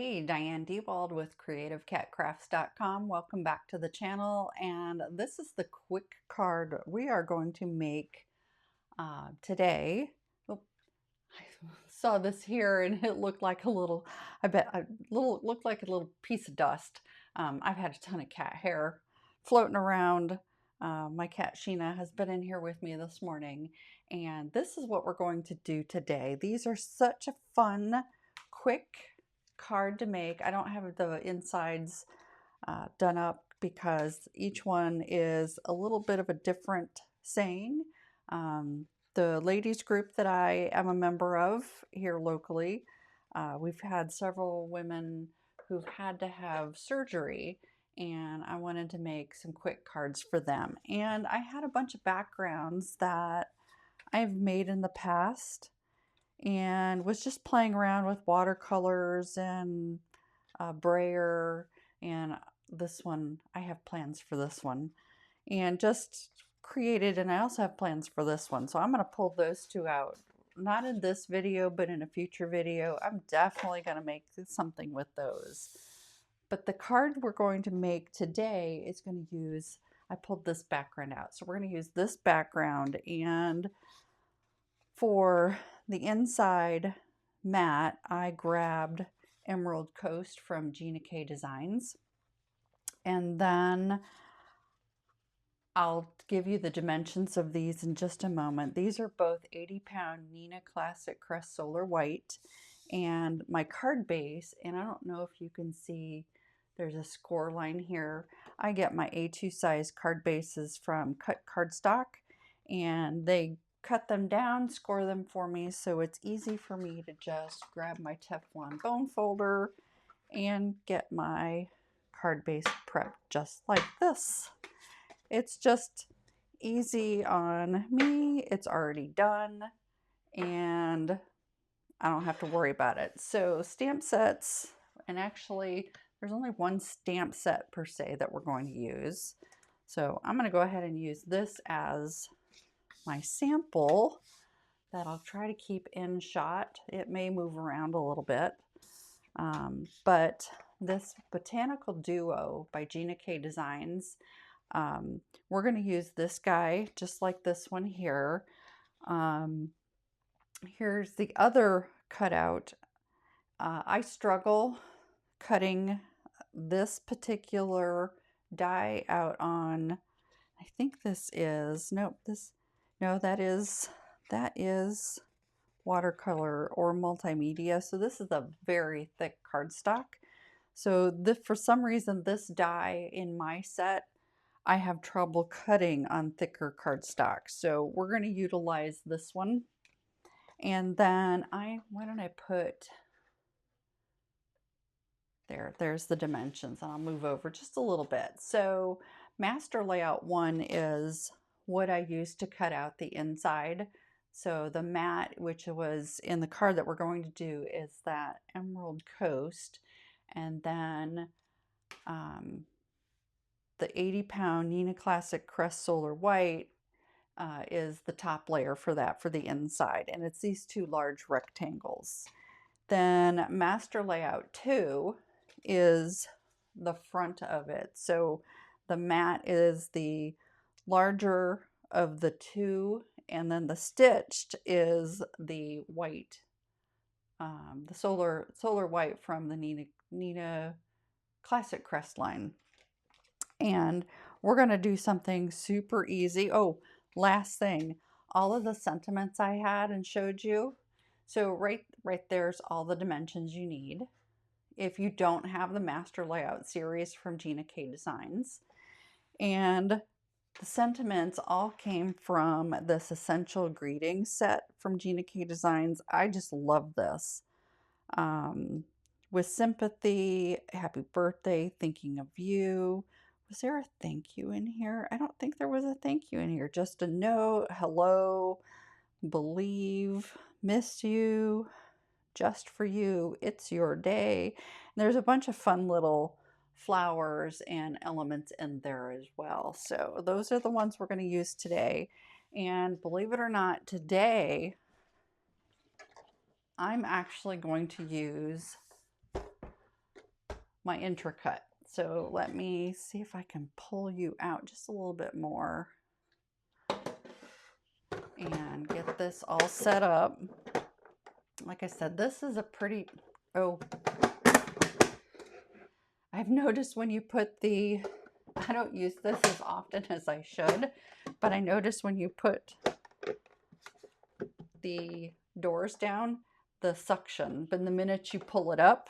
Hey, Diane DeWald with CreativeCatCrafts.com. Welcome back to the channel, and this is the quick card we are going to make today. Oh, I saw this here and it looked like a little, looked like a little piece of dust. I've had a ton of cat hair floating around. My cat Gina has been in here with me this morning, and this is what we're going to do today. These are such a fun, quick card to make. I don't have the insides done up because each one is a little bit of a different saying. The ladies group that I am a member of here locally, we've had several women who've had to have surgery, and I wanted to make some quick cards for them. And I had a bunch of backgrounds that I've made in the past and was just playing around with watercolors and brayer, and this one, I have plans for this one, and just created, and I also have plans for this one. So I'm going to pull those two out, not in this video, but in a future video. I'm definitely going to make something with those. But the card we're going to make today is going to use, I pulled this background out. So we're going to use this background, and for the inside mat, I grabbed Emerald Coast from Gina Designs. And then I'll give you the dimensions of these in just a moment. These are both 80-pound Neenah Classic Crest Solar White. And my card base, and I don't know if you can see, there's a score line here. I get my A2 size card bases from Cut Cardstock, and they cut them down, score them for me, so it's easy for me to just grab my Teflon bone folder and get my card base prepped just like this. It's just easy on me. It's already done, and I don't have to worry about it. So stamp sets, and actually there's only one stamp set per se that we're going to use. So I'm going to go ahead and use this as my sample that I'll try to keep in shot. It may move around a little bit, but this Botanical Duo by Gina Designs, we're going to use this guy just like this one here. Here's the other cutout. I struggle cutting this particular die out on, I think this is, nope, that is watercolor or multimedia. So this is a very thick cardstock. So for some reason, this die in my set, I have trouble cutting on thicker cardstock. So we're going to utilize this one. And then why don't I put, there's the dimensions, and I'll move over just a little bit. So master layout 1 is what I used to cut out the inside. So the mat, which was in the card that we're going to do, is that Emerald Coast. And then the 80-pound Neenah Classic Crest Solar White is the top layer for that, for the inside. And it's these two large rectangles. Then master layout 2 is the front of it. So the mat is the larger of the two, and then the stitched is the white, the solar white from the Neenah Classic Crest line. And we're going to do something super easy. Oh, last thing, all of the sentiments I had and showed you. So right there's all the dimensions you need if you don't have the master layout series from Gina Designs. And the sentiments all came from this essential greetings set from Gina Designs. I just love this. With sympathy, happy birthday, thinking of you. Was there a thank you in here? I don't think there was a thank you in here. Just a note, hello, believe, miss you, just for you, it's your day. And there's a bunch of fun little flowers and elements in there as well. So those are the ones we're going to use today. And believe it or not, today I'm actually going to use my intricate. So let me see if I can pull you out just a little bit more and get this all set up. Like I said, this is a pretty, oh, I've noticed when you put the, I don't use this as often as I should, but I noticed when you put the doors down, the suction, but the minute you pull it up,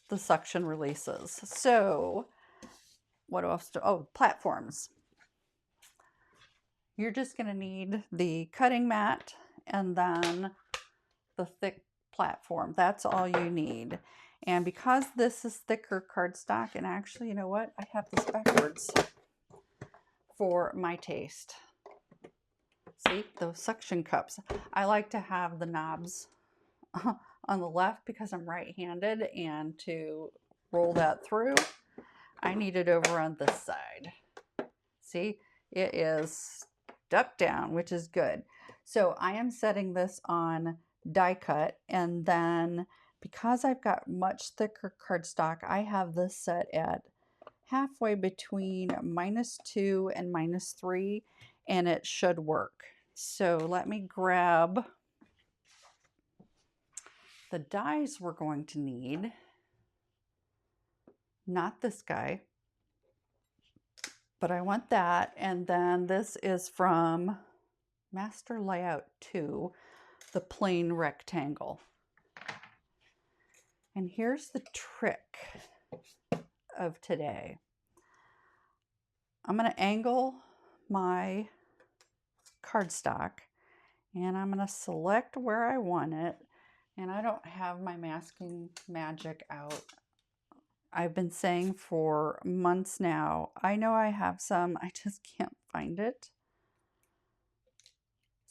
the suction releases. So what else do, oh, platforms. You're just going to need the cutting mat and then the thick platform. That's all you need. And because this is thicker cardstock, and actually, you know what? I have this backwards for my taste. See, those suction cups. I like to have the knobs on the left because I'm right-handed, and to roll that through, I need it over on this side. See, it is stuck down, which is good. So I am setting this on die cut, and then because I've got much thicker cardstock, I have this set at halfway between -2 and -3, and it should work. So let me grab the dies we're going to need. Not this guy, but I want that. And then this is from Master Layout 2, the plain rectangle. And here's the trick of today. I'm going to angle my cardstock, and I'm going to select where I want it. And I don't have my masking magic out. I've been saying for months now, I know I have some, I just can't find it.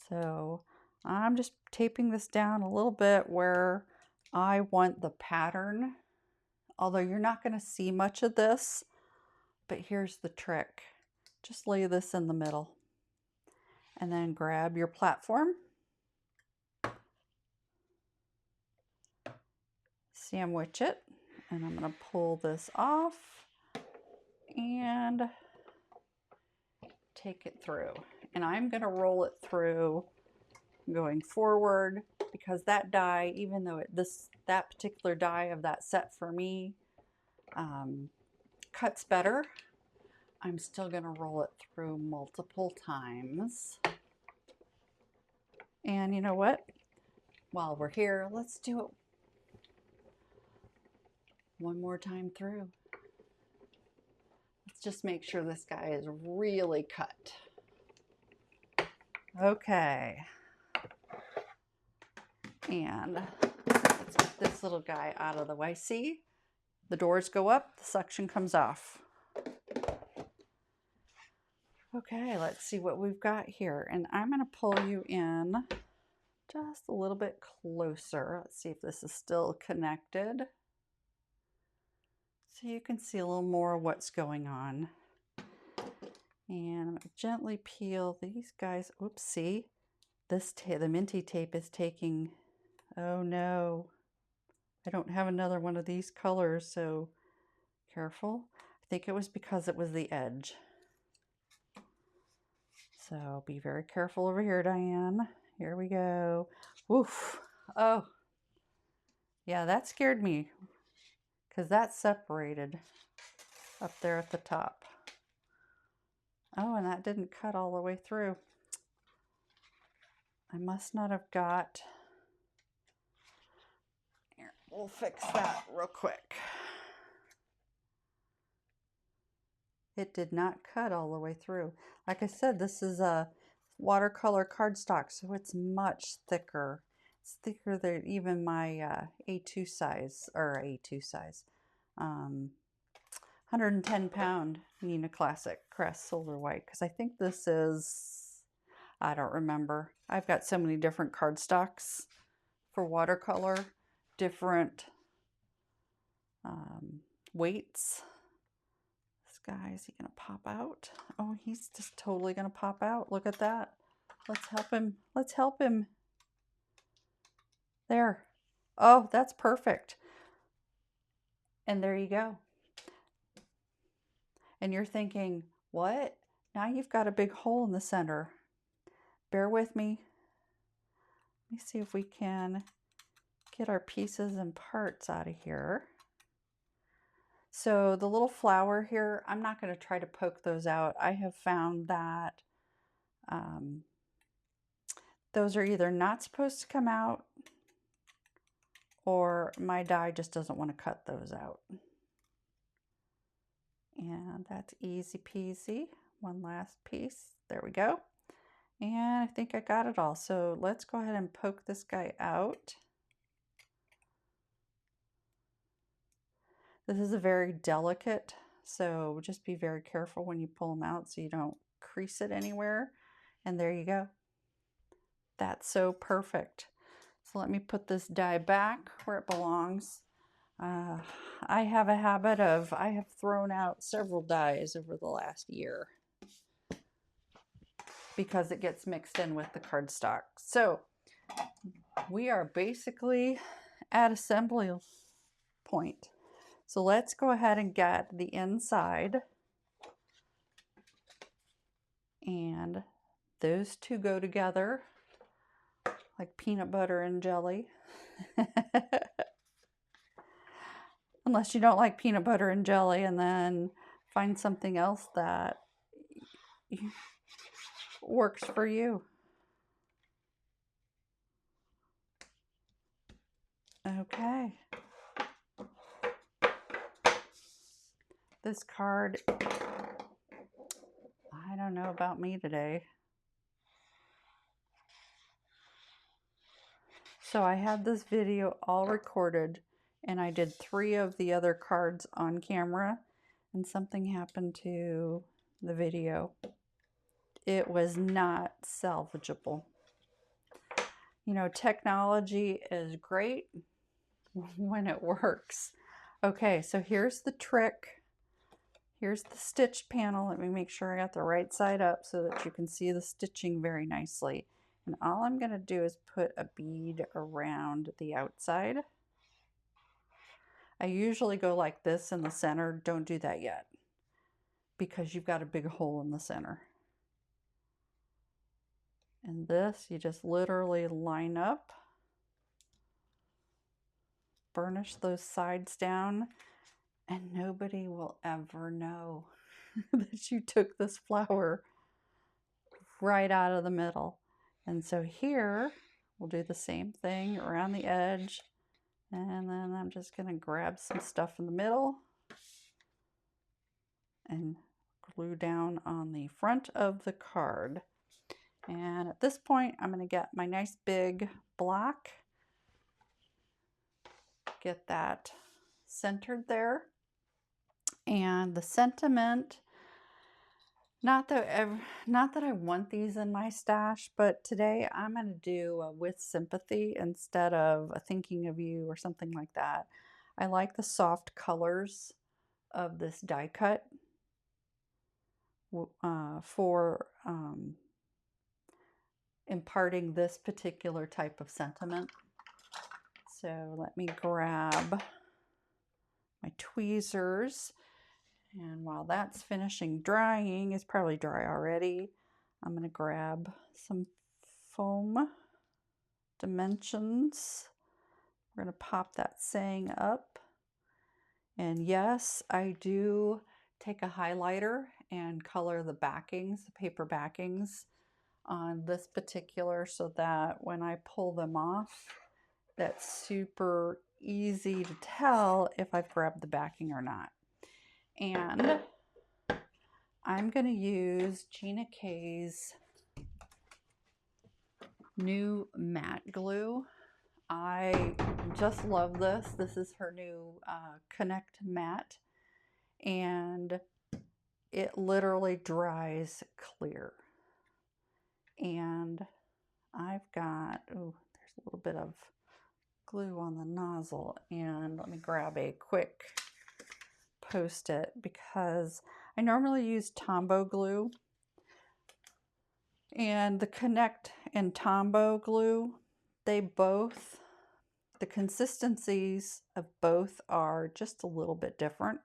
So I'm just taping this down a little bit where I want the pattern, although you're not going to see much of this, but here's the trick. Just lay this in the middle and then grab your platform. Sandwich it, and I'm going to pull this off and take it through. And I'm going to roll it through going forward, because that die, even though that particular die of that set for me cuts better, I'm still going to roll it through multiple times. And you know what? While we're here, let's do it one more time through. Let's just make sure this guy is really cut. Okay. And let's get this little guy out of the way. See, the doors go up, the suction comes off. Okay, let's see what we've got here. And I'm going to pull you in just a little bit closer. Let's see if this is still connected, so you can see a little more of what's going on. And I'm going to gently peel these guys. Oops, see, the minty tape is taking, oh no, I don't have another one of these colors, so careful. I think it was because it was the edge. So be very careful over here, Diane. Here we go. Oof. Oh, yeah, that scared me because that separated up there at the top. Oh, and that didn't cut all the way through. I must not have got... Here, we'll fix that real quick. It did not cut all the way through. Like I said, this is a watercolor cardstock, so it's much thicker. It's thicker than even my A2 size, or A2 size, 110 pound Neenah Classic Crest Silver White, because I think this is, I don't remember. I've got so many different cardstocks for watercolor, different weights. This guy, is he gonna pop out? Oh, he's just totally gonna pop out. Look at that. Let's help him. Let's help him. There. Oh, that's perfect. And there you go. And you're thinking, what? Now you've got a big hole in the center. Bear with me. Let me see if we can get our pieces and parts out of here. So the little flower here, I'm not going to try to poke those out. I have found that those are either not supposed to come out or my die just doesn't want to cut those out. And that's easy peasy. One last piece. There we go. And I think I got it all. So let's go ahead and poke this guy out. This is a very delicate, so just be very careful when you pull them out so you don't crease it anywhere. And there you go. That's so perfect. So let me put this die back where it belongs. I have a habit of, I have thrown out several dies over the last year because it gets mixed in with the cardstock. So we are basically at assembly point. So let's go ahead and get the inside. And those two go together like peanut butter and jelly. Unless you don't like peanut butter and jelly, and then find something else that works for you. Okay. This card, I don't know about me today. So I had this video all recorded, and I did 3 of the other cards on camera, and something happened to the video. It was not salvageable. You know, technology is great when it works. Okay, so here's the trick. Here's the stitch panel. Let me make sure I got the right side up so that you can see the stitching very nicely. And all I'm going to do is put a bead around the outside. I usually go like this in the center. Don't do that yet because you've got a big hole in the center. And this, you just literally line up, burnish those sides down, and nobody will ever know that you took this flower right out of the middle. And so here, we'll do the same thing around the edge. And then I'm just going to grab some stuff in the middle and glue down on the front of the card. And at this point, I'm going to get my nice big block, get that centered there. And the sentiment, not that I want these in my stash, but today I'm going to do a with sympathy instead of a thinking of you or something like that. I like the soft colors of this die cut for imparting this particular type of sentiment. So let me grab my tweezers. And while that's finishing drying, it's probably dry already, I'm going to grab some foam dimensions. We're going to pop that saying up. And yes, I do take a highlighter and color the backings, the paper backings on this particular so that when I pull them off, that's super easy to tell if I've grabbed the backing or not. And I'm going to use Gina K's new matte glue. I just love this. This is her new Connect Matte, and it literally dries clear. And I've got, oh, there's a little bit of glue on the nozzle, and let me grab a quick Post-it because I normally use Tombow glue, and the Connect and Tombow glue, the the consistencies of both are just a little bit different.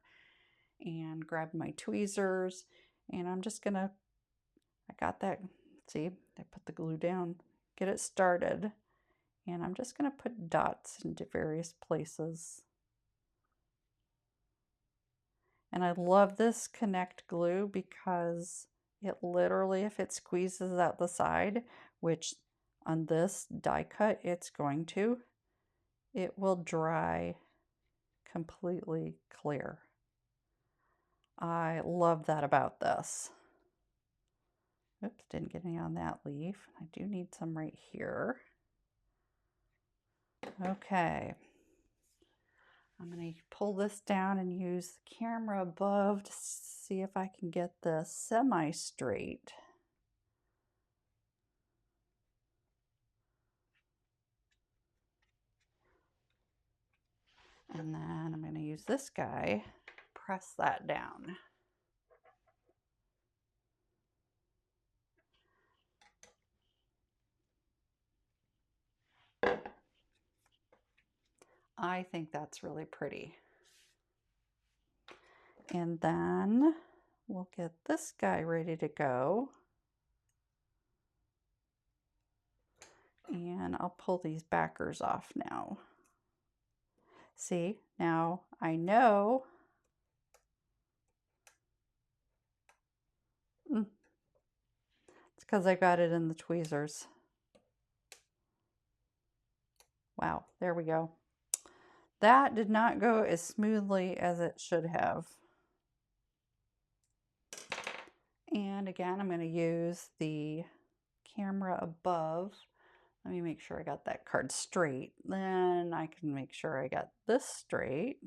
And grab my tweezers, and I'm just gonna, I got that, see, I put the glue down, get it started, and I'm just gonna put dots into various places. And I love this Connect glue because it literally, if it squeezes out the side, which on this die cut it's going to, it will dry completely clear. I love that about this. Oops, didn't get any on that leaf. I do need some right here. Okay. I'm going to pull this down and use the camera above to see if I can get this semi-straight. And then I'm going to use this guy, press that down. I think that's really pretty. And then we'll get this guy ready to go. And I'll pull these backers off now. See, now I know it's because I got it in the tweezers. Wow, there we go. That did not go as smoothly as it should have. And again, I'm going to use the camera above. Let me make sure I got that card straight. Then I can make sure I got this straight.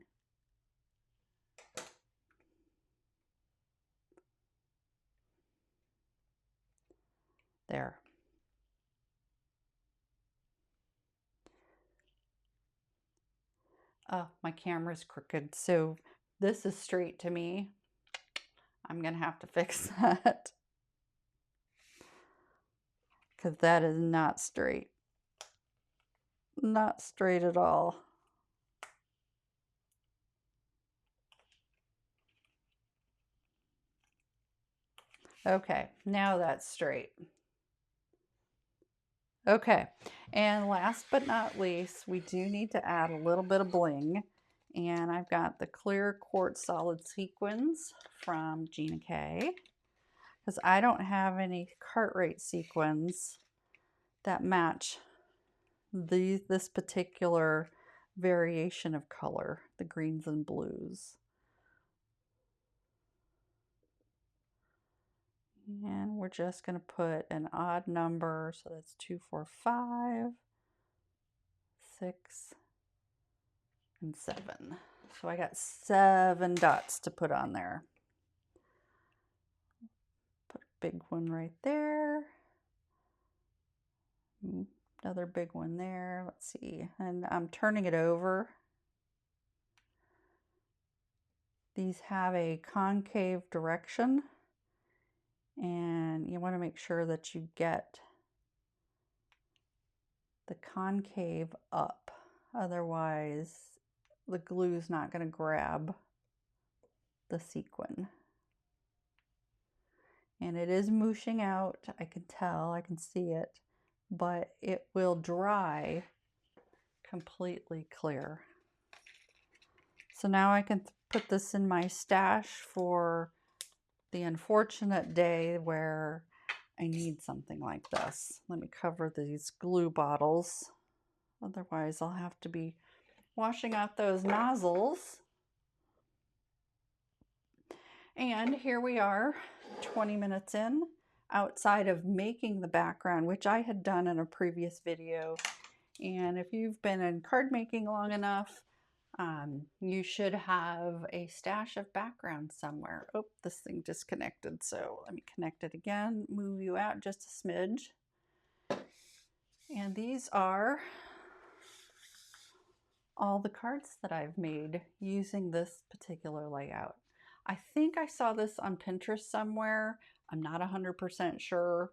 There. Oh, my camera's crooked, so this is straight to me. I'm gonna have to fix that because that is not straight. Not straight at all. Okay, now that's straight. Okay, and last but not least, we do need to add a little bit of bling. And I've got the clear quartz solid sequins from Gina K, because I don't have any Cartwright sequins that match this particular variation of color, the greens and blues. And we're just going to put an odd number, so that's 2, 4, 5, 6, and 7. So I got 7 dots to put on there. Put a big one right there. Another big one there. Let's see. And I'm turning it over. These have a concave direction, and you want to make sure that you get the concave up. Otherwise, the glue is not going to grab the sequin. And it is mooshing out. I can tell, I can see it, but it will dry completely clear. So now I can put this in my stash for the unfortunate day where I need something like this. Let me cover these glue bottles. Otherwise, I'll have to be washing out those nozzles. And here we are, 20 minutes in, outside of making the background, which I had done in a previous video. And if you've been in card making long enough, you should have a stash of background somewhere. Oh, this thing disconnected, so let me connect it again, move you out just a smidge. And these are all the cards that I've made using this particular layout. I think I saw this on Pinterest somewhere. I'm not 100% sure.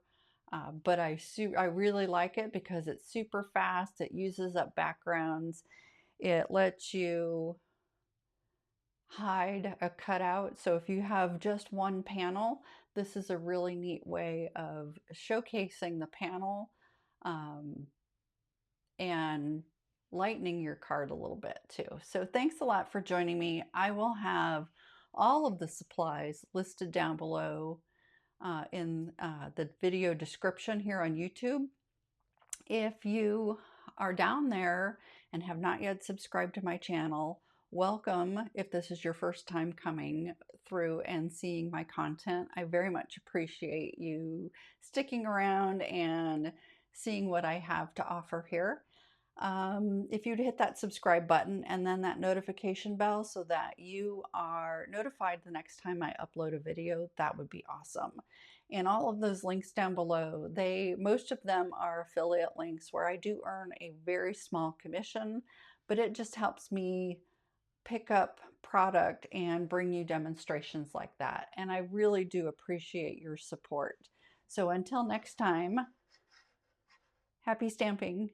But I really like it because it's super fast. It uses up backgrounds. It lets you hide a cutout. So if you have just one panel, this is a really neat way of showcasing the panel and lightening your card a little bit too. So thanks a lot for joining me. I will have all of the supplies listed down below in the video description here on YouTube. If you are down there and have not yet subscribed to my channel, welcome if this is your first time coming through and seeing my content. I very much appreciate you sticking around and seeing what I have to offer here. If you'd hit that subscribe button and then that notification bell so that you are notified the next time I upload a video, that would be awesome. And all of those links down below, most of them are affiliate links where I do earn a very small commission, but it just helps me pick up product and bring you demonstrations like that. And I really do appreciate your support. So until next time, happy stamping.